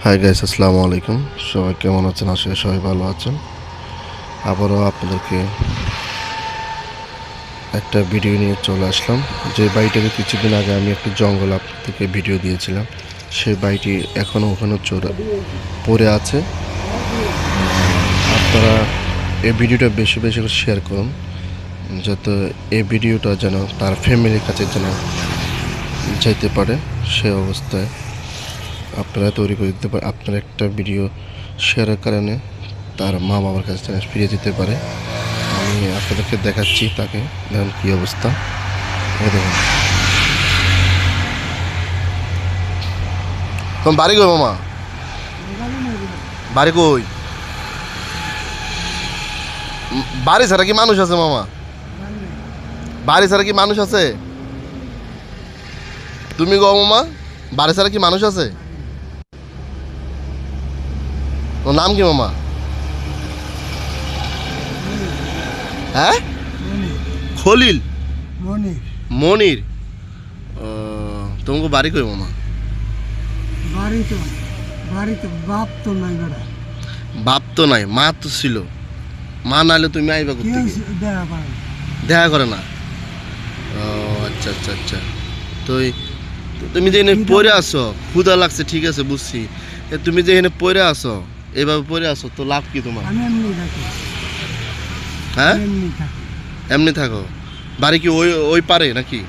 Hi guys, আসসালামু আলাইকুম। সবাই কেমন আছেন? আসলে সবাই ভালো আছেন। আবারও আপনাদেরকে একটা ভিডিও নিয়ে চলে আসলাম। যে বাড়িটাকে কিছুদিন আগে আমি একটা জঙ্গল আপনাদেরকে ভিডিও দিয়েছিলাম, সেই বাড়িটি এখনও ওখানে পড়ে আছে। আপনারা এই ভিডিওটা বেশি বেশি করে শেয়ার করুন, যাতে এই ভিডিওটা যেন তার ফ্যামিলির কাছে যেন যেতে পারে। সে অবস্থায় আপনারা তৈরি করে দিতে পারে। আপনার একটা ভিডিও শেয়ারের কারণে তার মা বাবার কাছে যেন ফিরে যেতে পারে। আমি আপনাদেরকে দেখাচ্ছি তাকে, দেখেন কী অবস্থা। দেখুন, তোমার বাড়ি কই মামা? বাড়ি কই? বাড়ি ছাড়া কি মানুষ আছে মামা? বাড়ি ছাড়া কি মানুষ আছে? তুমি গো মামা, বাড়ি ছাড়া কি মানুষ আছে? ওর নাম কি মামা? হ্যাঁ, খলিল মনির। তোমাকে বাড়ি কই মামা? বাড়িতে বাপ তো নাই বেড়া, বাপ তো নাই, মা তো ছিল। মা নাহলে তুমি আইবা করতে কেউ দেখা পায় না। দেখা করে না। ও আচ্ছা আচ্ছা আচ্ছা। তো তুমি যে এখানে পড়ে আসো, ক্ষুধা লাগছে, ঠিক আছে বুঝছি। তুমি যে এখানে পড়ে আসো, এইভাবে পড়ে আসো, তো লাভ কি তোমার? আমি এমনি থাকি, হ্যাঁ, এমনি থাকি। এমনি থাকো। বাড়ি কি ওই ওই পারে নাকি?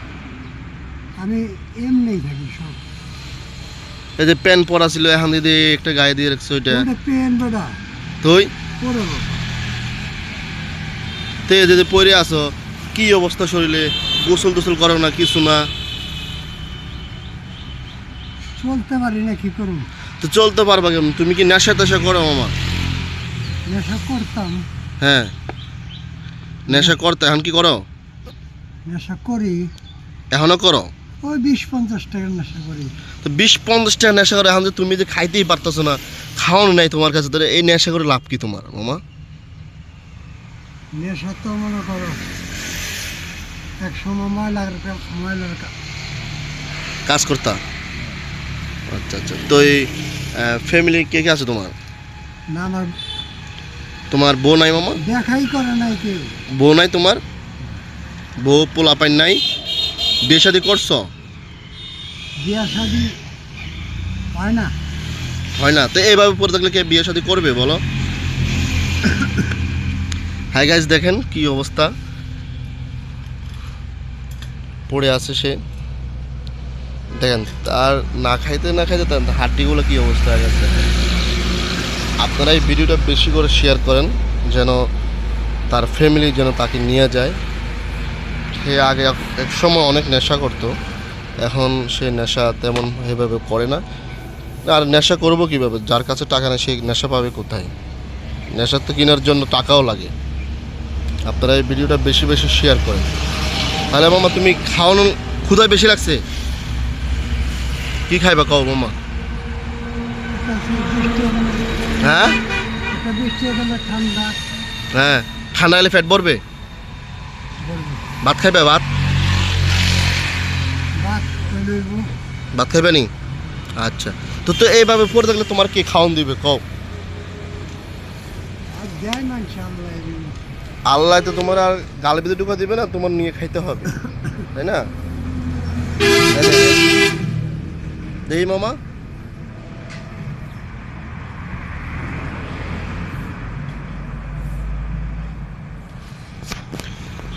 আমি এমনি থাকি সব। এই যে প্যান্ট পরা ছিল, এখন দিদি একটা গায়ে দিয়ে রাখছো, ওইটা ওটা পেন বেড়া তুই পরে বাবা। তে যদি পড়ে আসো, কি অবস্থা শরীরে? গোসল টোসল করো না, কিছু না? চলতে পারি না, কি করুন। তো চলতে পারবা কেমন? তুমি কি নেশা টেশা করো মামা? নেশা করতাম, হ্যাঁ, নেশা করতে, এখন কি করো? নেশা করি। এখনো করো? ওই 20-50 টাকার নেশা করি। তো 20-50 টাকা নেশা করে, এখন যে তুমি যে খাইতেই পারতেছো না, খাওয়ানো নাই তোমার কাছে, তাহলে এই নেশা করে লাভ কি তোমার মামা? নেশা তো মনে করো এক সময় ময়লার কাজ করতা? আচ্ছা আচ্ছা। তো এই ফ্যামিলি কে কে আছে তোমার? না, আমার তোমার বউ নাই মামা? দেখাই করে নাই কেউ। বউ নাই তোমার? বউ পোলাপাইন নাই? বিয়ে শাদী করছো? বিয়া শাদি হয় না। হয় না? তো এইভাবে পড়ে থাকলে কে বিয়ে শাদী করবে বলো? হাই গাইস, দেখেন কি অবস্থা, পড়ে আছে সে। দেখেন, তার না খাইতে না খাইতে তার হাড্ডিগুলো কি অবস্থা হয়ে গেছে। আপনারা এই ভিডিওটা বেশি করে শেয়ার করেন, যেন তার ফ্যামিলি যেন তাকে নিয়ে যায়। সে আগে এক সময় অনেক নেশা করতো, এখন সে নেশা তেমন এভাবে করে না। আর নেশা করবো কীভাবে? যার কাছে টাকা নেই, সে নেশা পাবে কোথায়? নেশা তো কেনার জন্য টাকাও লাগে। আপনারা এই ভিডিওটা বেশি বেশি শেয়ার করেন। তাহলে মামা, তুমি খাওয়ানো ক্ষুধায় বেশি লাগছে, কি খাইবা কও মামা? হ্যাঁ ঠান্ডা হ্যাঁ, ঠান্ডা হলে পেট ভরবে। ভাত খাইবে? ভাত ভাত খাইবে নি? আচ্ছা। তো তো এইভাবে পড়ে থাকলে তোমার কে খাওয়ান দিবে কও? আল্লাহ তো তোমার আর গালে ভিতরে ঢুকা দিবে না, তোমার নিয়ে খাইতে হবে, তাই না? দেই মামা,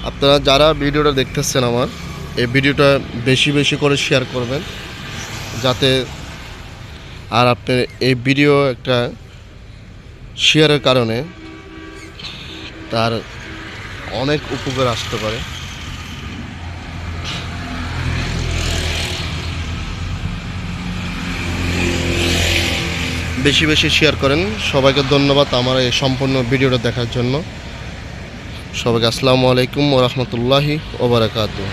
আপনারা যারা ভিডিওটা দেখতেছেন আমার, এই ভিডিওটা বেশি বেশি করে শেয়ার করবেন, যাতে আর আপনার এই ভিডিও একটা শেয়ারের কারণে তার অনেক উপকার আসতে পারে। বেশি বেশি শেয়ার করেন। সবাইকে ধন্যবাদ আমার এই সম্পূর্ণ ভিডিওটা দেখার জন্য। সবাইকে আসসালামু আলাইকুম ওয়া রাহমাতুল্লাহি ওয়া বারাকাতুহু।